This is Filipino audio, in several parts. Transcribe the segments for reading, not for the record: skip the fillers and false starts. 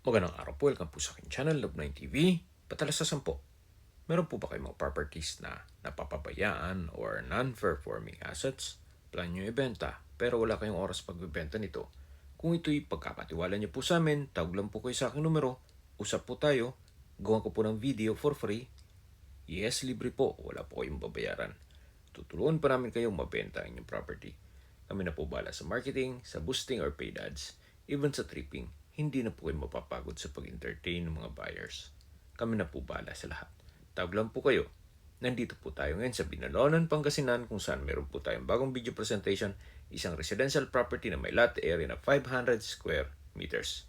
Magandang araw po, welcome po sa aking channel, Love9 TV. Patalasasan po, meron po ba kayong mga properties na napapabayaan or non-performing assets? Plan nyo ibenta, pero wala kayong oras pagbibenta nito. Kung ito'y pagkakatiwala nyo po sa amin, tawag lang po kayo sa aking numero, usap po tayo, gawa ko po ng video for free. Yes, libre po, wala po kayong babayaran. Tutulungan pa namin kayong mabenta ang inyong property. Kami na po bala sa marketing, sa boosting or paid ads, even sa tripping. Hindi na po kayo mapapagod sa pag-entertain ng mga buyers. Kami na po bala sa lahat. Tawag lang po kayo. Nandito po tayo ngayon sa Binalonan, Pangasinan kung saan meron po tayong bagong video presentation, isang residential property na may lot area na 500 square meters.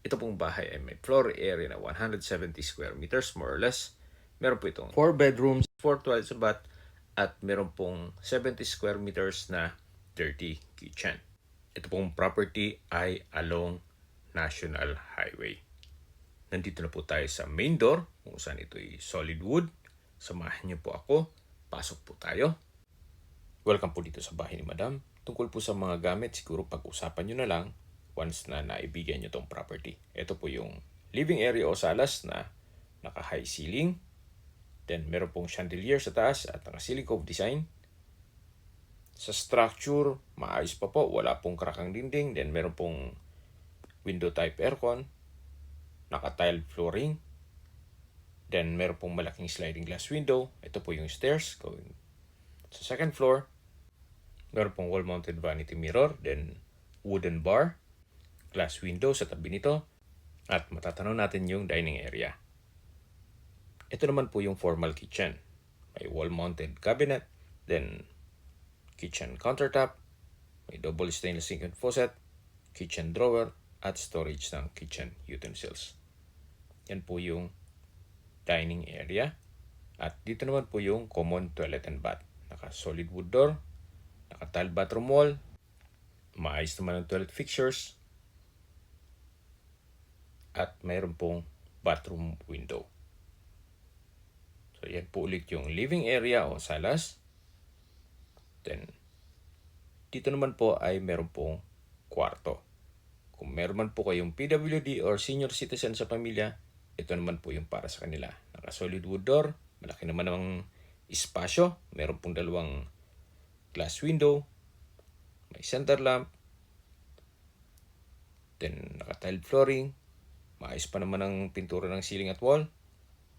Ito pong bahay ay may floor area na 170 square meters more or less. Meron po itong 4 bedrooms, 4 toilets and bath, at meron pong 70 square meters na dirty kitchen. Ito pong property ay along National Highway. Nandito na po tayo sa main door kung saan ito ay solid wood. Samahan niyo po ako. Pasok po tayo. Welcome po dito sa bahay ni Madam. Tungkol po sa mga gamit, siguro pag-usapan nyo na lang once na naibigyan nyo tong property. Ito po yung living area o salas na naka-high ceiling. Then meron pong chandelier sa taas at naka-ceiling cove design. Sa structure, maayos pa po. Wala pong crack ang dinding. Then meron pong window type aircon, naka-tiled flooring, then meron pong malaking sliding glass window. Ito po yung stairs going sa second floor. Meron pong wall-mounted vanity mirror, then wooden bar, glass window sa tabi nito, at matatanaw natin yung dining area. Ito naman po yung formal kitchen. May wall-mounted cabinet, then kitchen countertop, may double stainless sink and faucet, kitchen drawer, at storage ng kitchen utensils. Yan po yung dining area. At dito naman po yung common toilet and bath. Naka-solid wood door, naka-tile bathroom wall, maayos naman ang toilet fixtures, at mayroon pong bathroom window. So yan po ulit yung living area o salas. Then, dito naman po ay mayroon pong kwarto. Kung meron man po kayong PWD or senior citizen sa pamilya, ito naman po yung para sa kanila. Naka-solid wood door, malaki naman ang espasyo, meron pong dalawang glass window, may center lamp, then naka-tiled flooring, maayos pa naman ang pintura ng ceiling at wall.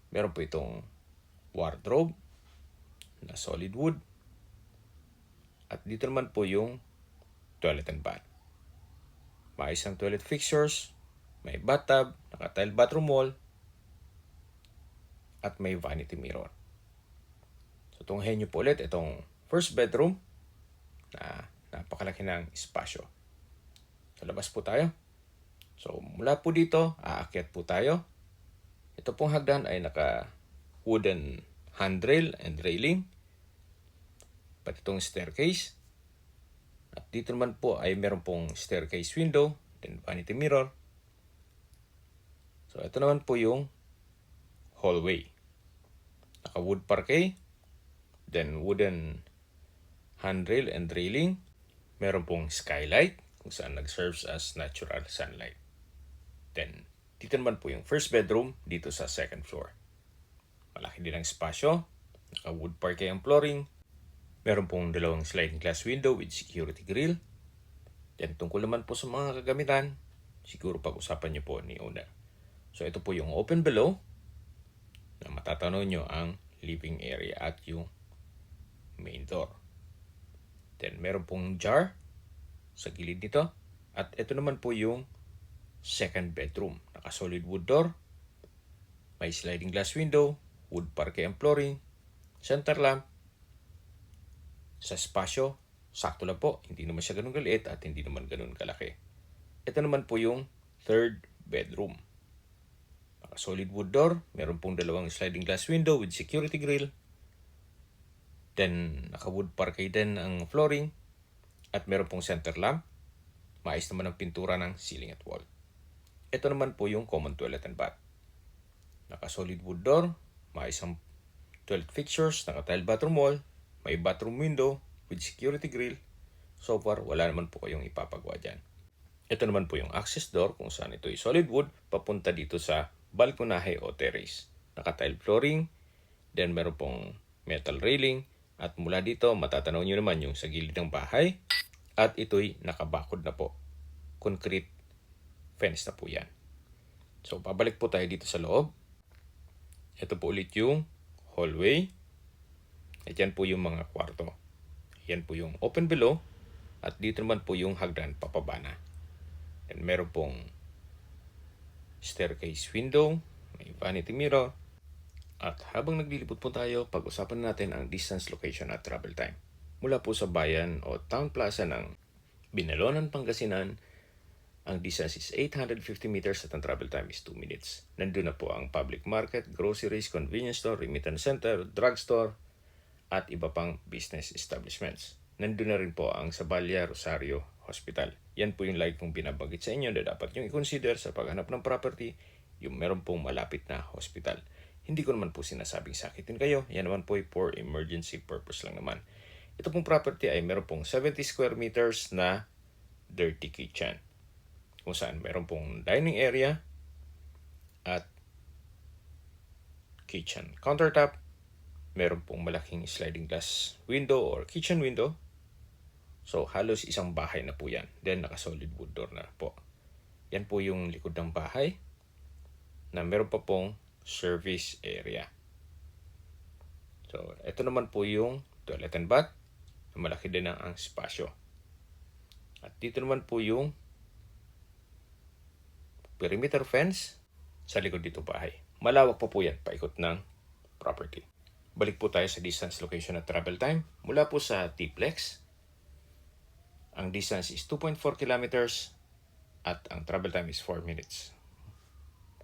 Meron po itong wardrobe na solid wood. At dito naman po yung toilet and bath. Maayos ang toilet fixtures, may bathtub, naka-tile bathroom wall, at may vanity mirror. So tunghayin nyo po ulit itong first bedroom na napakalaki ng espasyo. Sa labas po tayo. So mula po dito, aakyat po tayo. Ito pong hagdan ay naka-wooden handrail and railing. Pati itong staircase. At dito naman po ay meron pong staircase window, then vanity mirror. So ito naman po yung hallway. Naka-wood parquet, then wooden handrail and railing. Meron pong skylight kung saan nag-serves as natural sunlight. Then dito naman po yung first bedroom dito sa second floor. Malaki din ang espasyo. Naka-wood parquet ang flooring. Meron pong dalawang sliding glass window with security grill. Yan, tungkol naman po sa mga kagamitan, siguro pag-usapan nyo po ni owner. So ito po yung open below na matatanaw nyo ang living area at yung main door. Then meron pong jar sa gilid nito. At ito naman po yung second bedroom. Naka-solid wood door, may sliding glass window, wood parquet and flooring, center lamp. Sa espasyo, sakto lang po. Hindi naman siya ganun kaliit at hindi naman ganun kalaki. Ito naman po yung third bedroom. Naka-solid wood door. Meron pong dalawang sliding glass window with security grill. Then, naka-wood parquet din ang flooring. At meron pong center lamp. Maayos naman ang pintura ng ceiling at wall. Ito naman po yung common toilet and bath. Naka-solid wood door. Maayos ang toilet fixtures. Naka-tile bathroom wall. May bathroom window with security grill. So far, wala naman po kayong ipapagawa dyan. Ito naman po yung access door kung saan ito ay solid wood papunta dito sa balkonahe o terrace. Naka-tile flooring, then meron pong metal railing, at mula dito matatanaw nyo naman yung sa gilid ng bahay, at ito'y nakabakod na po. Concrete fence na po yan. So pabalik po tayo dito sa loob. Ito po ulit yung hallway. At yan po yung mga kwarto. Yan po yung open below. At dito naman po yung hagdan papaba na. And meron pong staircase window. May vanity mirror. At habang naglilipot po tayo, pag-usapan natin ang distance, location at travel time. Mula po sa bayan o town plaza ng Binalonan, Pangasinan, ang distance is 850 meters at ang travel time is 2 minutes. Nandun na po ang public market, groceries, convenience store, remittance center, drugstore, at iba pang business establishments. Nandun na rin po ang Sabalia Rosario Hospital. Yan po yung lagi kong binabanggit sa inyo na dapat nyo i-consider sa paghanap ng property, yung meron pong malapit na hospital. Hindi ko naman po sinasabing sakitin kayo. Yan naman po ay for emergency purpose lang naman. Ito pong property ay meron pong 70 square meters na dirty kitchen, kung saan meron pong dining area at kitchen countertop. Meron pong malaking sliding glass window or kitchen window. So halos isang bahay na po yan. Then naka-solid wood door na po. Yan po yung likod ng bahay na meron pa pong service area. So ito naman po yung toilet and bath. Malaki din ang spasyo. At dito naman po yung perimeter fence sa likod dito bahay. Malawak pa po yan, paikot ng property. Balik po tayo sa distance, location at travel time. Mula po sa T-Plex, ang distance is 2.4 kilometers at ang travel time is 4 minutes.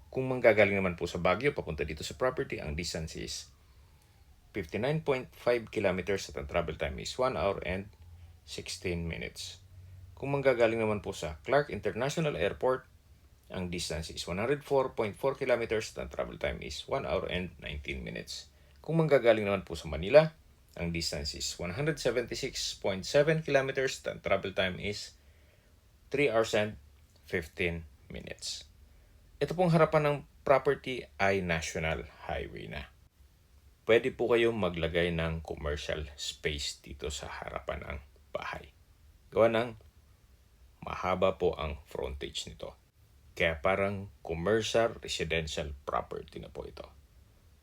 Kung manggagaling naman po sa Baguio, papunta dito sa property, ang distance is 59.5 kilometers at ang travel time is 1 hour and 16 minutes. Kung manggagaling naman po sa Clark International Airport, ang distance is 104.4 kilometers at ang travel time is 1 hour and 19 minutes. Kung manggagaling naman po sa Manila, ang distance is 176.7 kilometers at ang travel time is 3 hours and 15 minutes. Ito pong harapan ng property ay National Highway na. Pwede po kayong maglagay ng commercial space dito sa harapan ng bahay. Gawa ng mahaba po ang frontage nito. Kaya parang commercial residential property na po ito.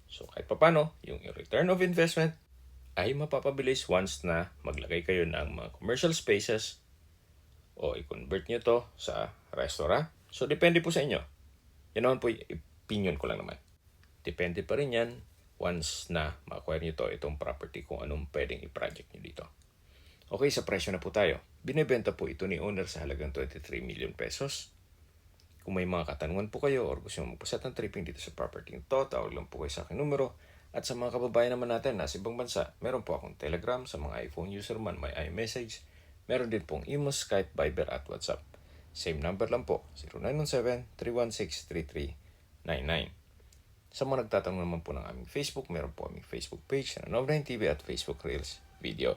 So kahit papano, yung return of investment ay mapapabilis once na maglagay kayo ng mga commercial spaces o i-convert nyo to sa restaurant. So depende po sa inyo. Yan naman po yung opinion ko lang naman. Depende pa rin yan once na ma-acquire nyo to, itong property, kung anong pwedeng i-project nyo dito. Okay, sa presyo na po tayo. Binibenta po ito ni owner sa halagang 23 million pesos. Kung may mga katanungan po kayo or gusto nyo magpaset ng tripping dito sa property ito, tawag lang po kayo sa aking numero. At sa mga kababayan naman natin nasa ibang bansa, meron po akong Telegram. Sa mga iPhone user man, may iMessage. Meron din pong Imo, Skype, Viber at WhatsApp. Same number lang po, 0917-316-3399. Sa mga nagtatanong naman po ng aming Facebook, meron po aming Facebook page na Nob9TV at Facebook Reels video.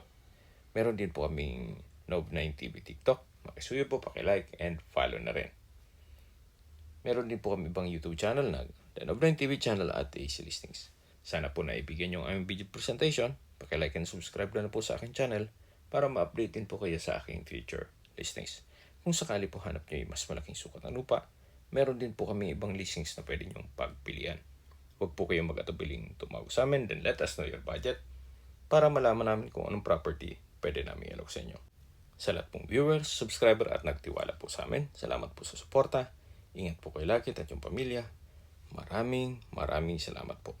Meron din po aming Nob9TV TikTok. Makisuyo po, pakilike and follow na rin. Meron din po kami ibang YouTube channel na The Nob9TV channel at AC Listings. Sana po naibigyan yung aming video presentation. Pakilike and subscribe na po sa aking channel para ma-update din po kayo sa aking future listings. Kung sakali po hanap nyo yung mas malaking sukat ng lupa, meron din po kami ibang listings na pwede nyong pagpilian. Huwag po kayong mag-atubiling tumawag sa amin, then let us know your budget para malaman namin kung anong property pwede namin alok sa inyo. Sa lahat pong viewers, subscriber at nagtiwala po sa amin, salamat po sa suporta. Ingat po kayo lagi at yung pamilya. Maraming salamat po.